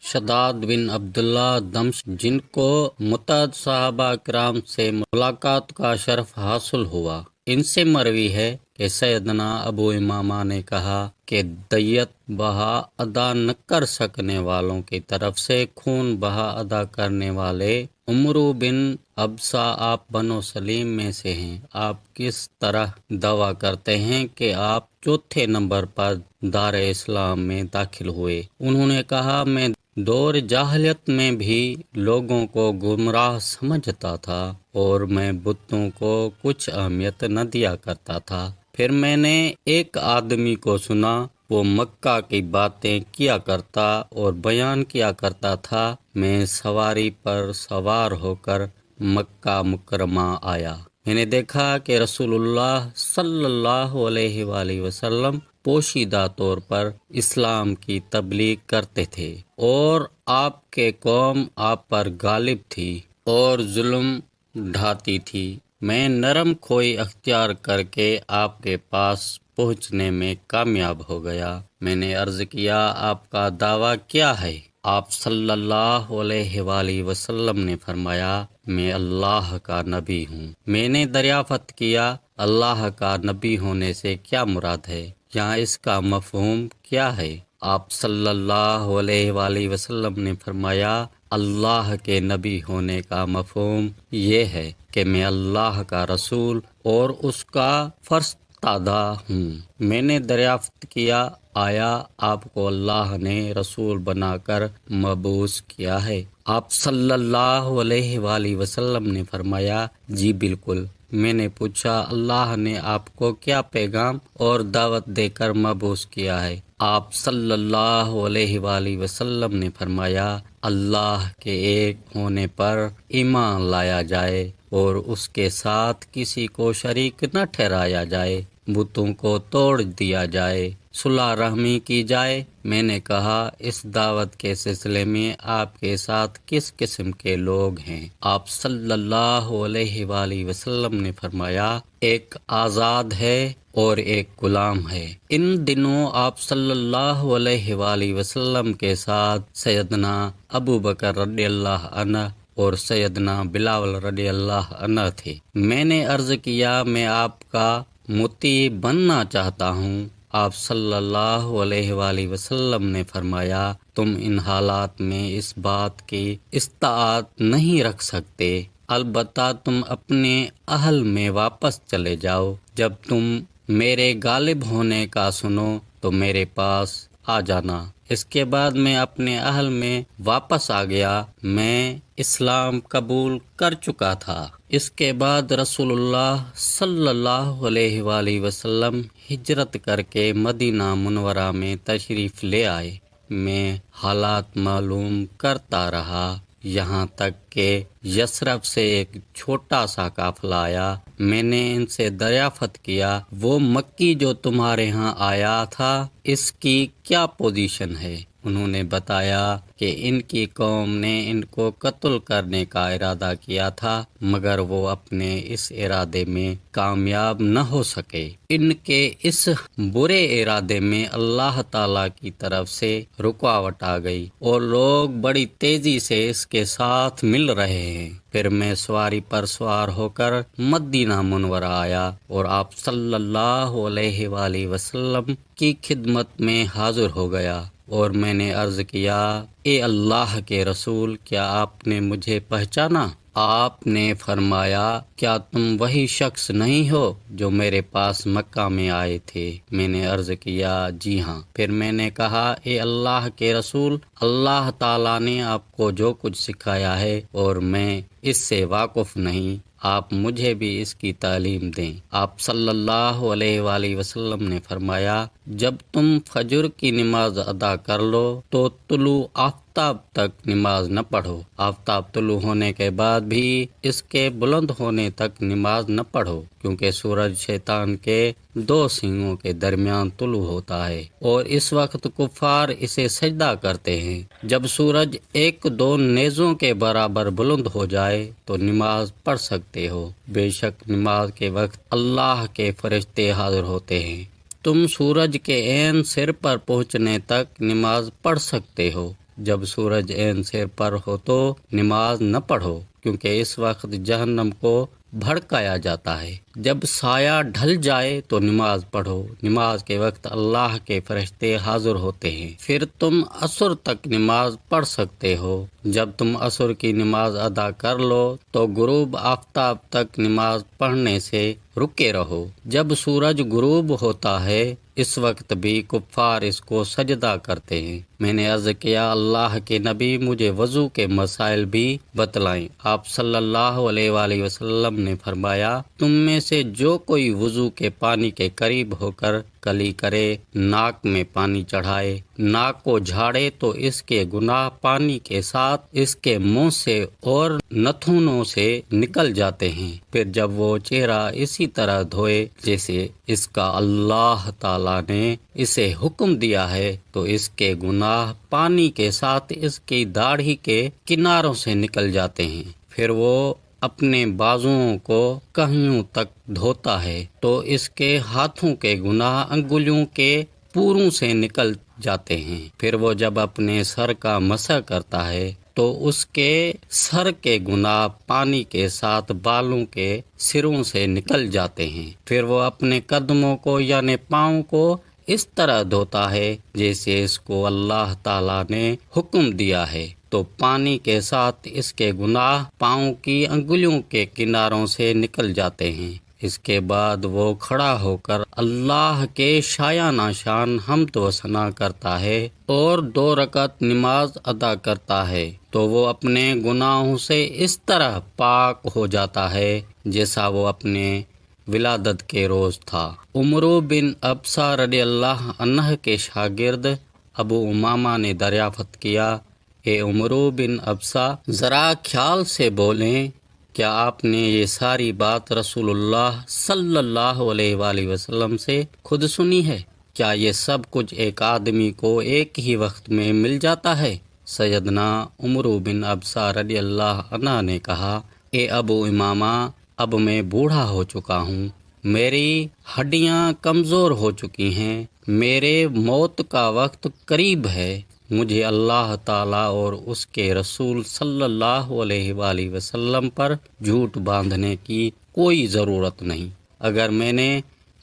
شداد بن عبداللہ دمشق، جن کو متعدد صحابہ کرام سے ملاقات کا شرف حاصل ہوا، ان سے مروی ہے کہ سیدنا ابو امامہ نے کہا کہ دیت بہا ادا نہ کر سکنے والوں کی طرف سے خون بہا ادا کرنے والے عمرو بن ابسا آپ بنو سلیم میں سے ہیں۔ آپ کس طرح دعویٰ کرتے ہیں کہ آپ چوتھے نمبر پر دار اسلام میں داخل ہوئے؟ انہوں نے کہا، میں دور جاہلیت میں بھی لوگوں کو گمراہ سمجھتا تھا اور میں بتوں کو کچھ اہمیت نہ دیا کرتا تھا۔ پھر میں نے ایک آدمی کو سنا، وہ مکہ کی باتیں کیا کرتا اور بیان کیا کرتا تھا۔ میں سواری پر سوار ہو کر مکہ مکرمہ آیا۔ میں نے دیکھا کہ رسول اللہ صلی اللہ علیہ وآلہ وسلم پوشیدہ طور پر اسلام کی تبلیغ کرتے تھے اور آپ کے قوم آپ پر غالب تھی اور ظلم ڈھاتی تھی۔ میں نرم کھوئی اختیار کر کے آپ کے پاس پہنچنے میں کامیاب ہو گیا۔ میں نے عرض کیا، آپ کا دعویٰ کیا ہے؟ آپ صلی اللہ علیہ وآلہ وسلم نے فرمایا، میں اللہ کا نبی ہوں۔ میں نے دریافت کیا، اللہ کا نبی ہونے سے کیا مراد ہے؟ یہاں اس کا مفہوم کیا ہے؟ آپ صلی اللہ علیہ وآلہ وسلم نے فرمایا، اللہ کے نبی ہونے کا مفہوم یہ ہے کہ میں اللہ کا رسول اور اس کا فرستادہ ہوں۔ میں نے دریافت کیا، آیا آپ کو اللہ نے رسول بنا کر مبعوث کیا ہے؟ آپ صلی اللہ علیہ وآلہ وسلم نے فرمایا، جی بالکل۔ میں نے پوچھا، اللہ نے آپ کو کیا پیغام اور دعوت دے کر مبعوث کیا ہے؟ آپ صلی اللہ علیہ وآلہ وسلم نے فرمایا، اللہ کے ایک ہونے پر ایمان لایا جائے اور اس کے ساتھ کسی کو شریک نہ ٹھہرایا جائے، بتوں کو توڑ دیا جائے، صلح رحمی کی جائے۔ میں نے کہا، اس دعوت کے سلسلے میں آپ کے ساتھ کس قسم کے لوگ ہیں؟ آپ صلی اللہ علیہ وآلہ وسلم نے فرمایا، ایک آزاد ہے اور ایک غلام ہے۔ ان دنوں آپ صلی اللہ علیہ وآلہ وسلم کے ساتھ سیدنا ابو بکر رضی اللہ عنہ اور سیدنا بلال رضی اللہ عنہ تھے۔ میں نے عرض کیا، میں آپ کا مطیع بننا چاہتا ہوں۔ آپ صلی اللہ علیہ وآلہ وسلم نے فرمایا، تم ان حالات میں اس بات کی استطاعت نہیں رکھ سکتے، البتہ تم اپنے اہل میں واپس چلے جاؤ۔ جب تم میرے غالب ہونے کا سنو تو میرے پاس آ جانا۔ اس کے بعد میں اپنے اہل میں واپس آ گیا۔ میں اسلام قبول کر چکا تھا۔ اس کے بعد رسول اللہ صلی اللہ علیہ وآلہ وسلم ہجرت کر کے مدینہ منورہ میں تشریف لے آئے۔ میں حالات معلوم کرتا رہا یہاں تک کہ یثرب سے ایک چھوٹا سا قافلہ آیا۔ میں نے ان سے دریافت کیا، وہ مکی جو تمہارے ہاں آیا تھا، اس کی کیا پوزیشن ہے؟ انہوں نے بتایا کہ ان کی قوم نے ان کو قتل کرنے کا ارادہ کیا تھا، مگر وہ اپنے اس ارادے میں کامیاب نہ ہو سکے۔ ان کے اس برے ارادے میں اللہ تعالی کی طرف سے رکاوٹ آ گئی اور لوگ بڑی تیزی سے اس کے ساتھ مل رہے ہیں۔ پھر میں سواری پر سوار ہو کر مدینہ منورہ آیا اور آپ صلی اللہ علیہ وآلہ وسلم کی خدمت میں حاضر ہو گیا اور میں نے عرض کیا، اے اللہ کے رسول، کیا آپ نے مجھے پہچانا؟ آپ نے فرمایا، کیا تم وہی شخص نہیں ہو جو میرے پاس مکہ میں آئے تھے؟ میں نے عرض کیا، جی ہاں۔ پھر میں نے کہا، اے اللہ کے رسول، اللہ تعالیٰ نے آپ کو جو کچھ سکھایا ہے اور میں اس سے واقف نہیں، آپ مجھے بھی اس کی تعلیم دیں۔ آپ صلی اللہ علیہ وآلہ وسلم نے فرمایا، جب تم فجر کی نماز ادا کر لو تو طلوع آفتاب تک نماز نہ پڑھو۔ آفتاب طلوع ہونے کے بعد بھی اس کے بلند ہونے تک نماز نہ پڑھو، کیونکہ سورج شیطان کے دو سینگوں کے درمیان طلوع ہوتا ہے اور اس وقت کفار اسے سجدہ کرتے ہیں۔ جب سورج ایک دو نیزوں کے برابر بلند ہو جائے تو نماز پڑھ سکتے ہو۔ بے شک نماز کے وقت اللہ کے فرشتے حاضر ہوتے ہیں۔ تم سورج کے عین سر پر پہنچنے تک نماز پڑھ سکتے ہو۔ جب سورج عین سر پر ہو تو نماز نہ پڑھو، کیونکہ اس وقت جہنم کو بھڑکایا جاتا ہے۔ جب سایہ ڈھل جائے تو نماز پڑھو، نماز کے وقت اللہ کے فرشتے حاضر ہوتے ہیں، پھر تم عصر تک نماز پڑھ سکتے ہو۔ جب تم عصر کی نماز ادا کر لو تو غروب آفتاب تک نماز پڑھنے سے رکے رہو۔ جب سورج غروب ہوتا ہے اس وقت بھی کفار اس کو سجدہ کرتے ہیں۔ میں نے عرض کیا اللہ کے نبی مجھے وضو کے مسائل بھی بتلائیں۔ آپ صلی اللہ علیہ وآلہ وسلم نے فرمایا تم میں سے جو کوئی وضو کے پانی کے قریب ہو کر کلی کرے، ناک میں پانی چڑھائے، ناک کو جھاڑے تو اس کے گناہ پانی کے ساتھ اس کے منہ سے اور نتھنوں سے نکل جاتے ہیں۔ پھر جب وہ چہرہ اسی طرح دھوئے جیسے اس کا اللہ تعالیٰ نے اسے حکم دیا ہے تو اس کے گناہ پانی کے ساتھ اس کی داڑھی کے کناروں سے نکل جاتے ہیں۔ پھر وہ اپنے بازوؤں کو کہیوں تک دھوتا ہے تو اس کے ہاتھوں کے گناہ انگلیوں کے پوروں سے نکل جاتے ہیں۔ پھر وہ جب اپنے سر کا مسح کرتا ہے تو اس کے سر کے گناہ پانی کے ساتھ بالوں کے سروں سے نکل جاتے ہیں۔ پھر وہ اپنے قدموں کو یعنی پاؤں کو اس طرح دھوتا ہے جیسے اس کو اللہ تعالیٰ نے حکم دیا ہے تو پانی کے ساتھ اس کے گناہ پاؤں کی انگلیوں کے کناروں سے نکل جاتے ہیں۔ اس کے بعد وہ کھڑا ہو کر اللہ کے شایانہ شان حمد و ثنا کرتا ہے اور 2 رکعت نماز ادا کرتا ہے تو وہ اپنے گناہوں سے اس طرح پاک ہو جاتا ہے جیسا وہ اپنے ولادت کے روز تھا۔ عمرو بن ابسہ رضی اللہ عنہ کے شاگرد ابو امامہ نے دریافت کیا، اے عمرو بن ابسہ ذرا خیال سے بولیں، کیا آپ نے یہ ساری بات رسول اللہ صلی اللہ علیہ وآلہ وسلم سے خود سنی ہے؟ کیا یہ سب کچھ ایک آدمی کو ایک ہی وقت میں مل جاتا ہے؟ سیدنا عمرو بن ابسہ رضی اللہ عنہ نے کہا، اے ابو امامہ، اب میں بوڑھا ہو چکا ہوں، میری ہڈیاں کمزور ہو چکی ہیں، میرے موت کا وقت قریب ہے، مجھے اللہ تعالیٰ اور اس کے رسول صلی اللہ علیہ وآلہ وسلم پر جھوٹ باندھنے کی کوئی ضرورت نہیں۔ اگر میں نے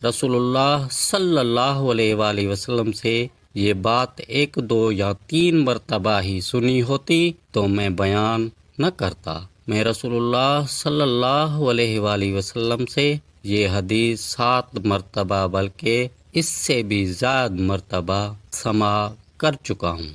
رسول اللہ صلی اللہ علیہ وآلہ وسلم سے یہ بات 1 2 یا 3 مرتبہ ہی سنی ہوتی تو میں بیان نہ کرتا۔ میں رسول اللہ صلی اللہ علیہ وآلہ وسلم سے یہ حدیث 7 مرتبہ بلکہ اس سے بھی زیادہ مرتبہ سماع کر چکا ہوں۔